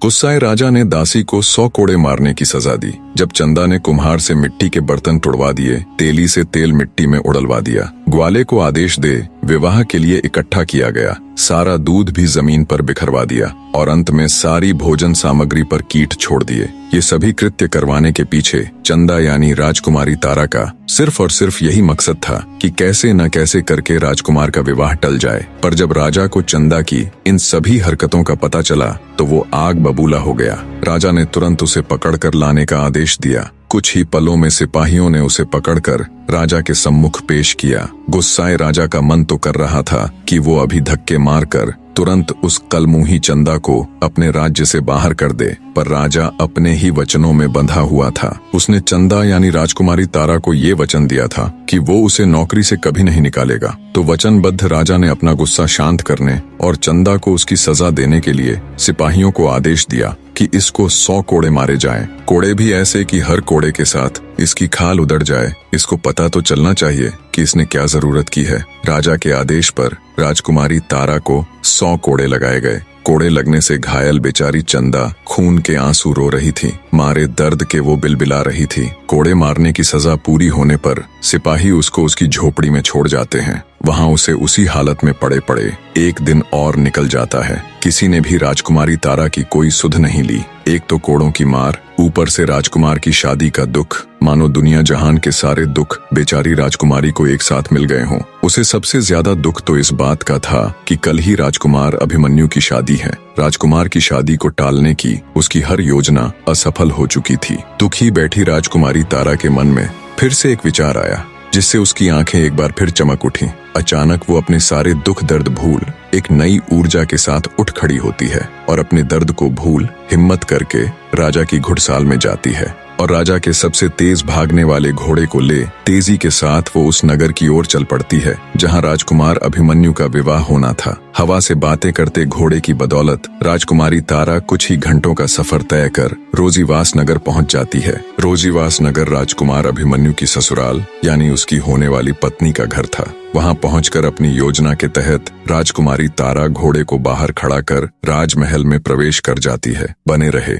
गुस्साए राजा ने दासी को 100 कोड़े मारने की सजा दी। जब चंदा ने कुम्हार से मिट्टी के बर्तन तुड़वा दिए, तेली से तेल मिट्टी में उड़लवा दिया, ग्वाले को आदेश दे विवाह के लिए इकट्ठा किया गया, सारा दूध भी जमीन पर बिखरवा दिया और अंत में सारी भोजन सामग्री पर कीट छोड़ दिए। ये सभी कृत्य करवाने के पीछे चंदा यानी राजकुमारी तारा का सिर्फ और सिर्फ यही मकसद था कि कैसे न कैसे करके राजकुमार का विवाह टल जाए। पर जब राजा को चंदा की इन सभी हरकतों का पता चला तो वो आग बबूला हो गया। राजा ने तुरंत उसे पकड़कर लाने का आदेश दिया। कुछ ही पलों में सिपाहियों ने उसे पकड़कर राजा के सम्मुख पेश किया। गुस्साए राजा का मन तो कर रहा था कि वो अभी धक्के मारकर तुरंत उस कलमुही चंदा को अपने राज्य से बाहर कर दे, पर राजा अपने ही वचनों में बंधा हुआ था। उसने चंदा यानी राजकुमारी तारा को ये वचन दिया था कि वो उसे नौकरी से कभी नहीं निकालेगा। तो वचनबद्ध राजा ने अपना गुस्सा शांत करने और चंदा को उसकी सजा देने के लिए सिपाहियों को आदेश दिया कि इसको 100 कोड़े मारे जाएं। कोड़े भी ऐसे कि हर कोड़े के साथ इसकी खाल उधड़ जाए। इसको पता तो चलना चाहिए कि इसने क्या जरूरत की है। राजा के आदेश पर राजकुमारी तारा को 100 कोड़े लगाए गए। कोड़े लगने से घायल बेचारी चंदा खून के आंसू रो रही थी। मारे दर्द के वो बिलबिला रही थी। कोड़े मारने की सजा पूरी होने पर सिपाही उसको उसकी झोपड़ी में छोड़ जाते हैं। वहां उसे उसी हालत में पड़े पड़े एक दिन और निकल जाता है। किसी ने भी राजकुमारी तारा की कोई सुध नहीं ली। एक तो कोड़ों की मार, ऊपर से राजकुमार की शादी का दुख, मानो दुनिया जहान के सारे दुख बेचारी राजकुमारी को एक साथ मिल गए हों। उसे सबसे ज्यादा दुख तो इस बात का था कि कल ही राजकुमार अभिमन्यु की शादी है। राजकुमार की शादी को टालने की उसकी हर योजना असफल हो चुकी थी। दुखी बैठी राजकुमारी तारा के मन में फिर से एक विचार आया, जिससे उसकी आंखें एक बार फिर चमक उठी। अचानक वो अपने सारे दुख दर्द भूल एक नई ऊर्जा के साथ उठ खड़ी होती है और अपने दर्द को भूल हिम्मत करके राजा की घुड़साल में जाती है और राजा के सबसे तेज भागने वाले घोड़े को ले तेजी के साथ वो उस नगर की ओर चल पड़ती है जहां राजकुमार अभिमन्यु का विवाह होना था। हवा से बातें करते घोड़े की बदौलत राजकुमारी तारा कुछ ही घंटों का सफर तय कर रोजीवास नगर पहुंच जाती है। रोजीवास नगर राजकुमार अभिमन्यु की ससुराल यानी उसकी होने वाली पत्नी का घर था। वहां पहुंचकर अपनी योजना के तहत राजकुमारी तारा घोड़े को बाहर खड़ा कर राजमहल में प्रवेश कर जाती है। बने रहे।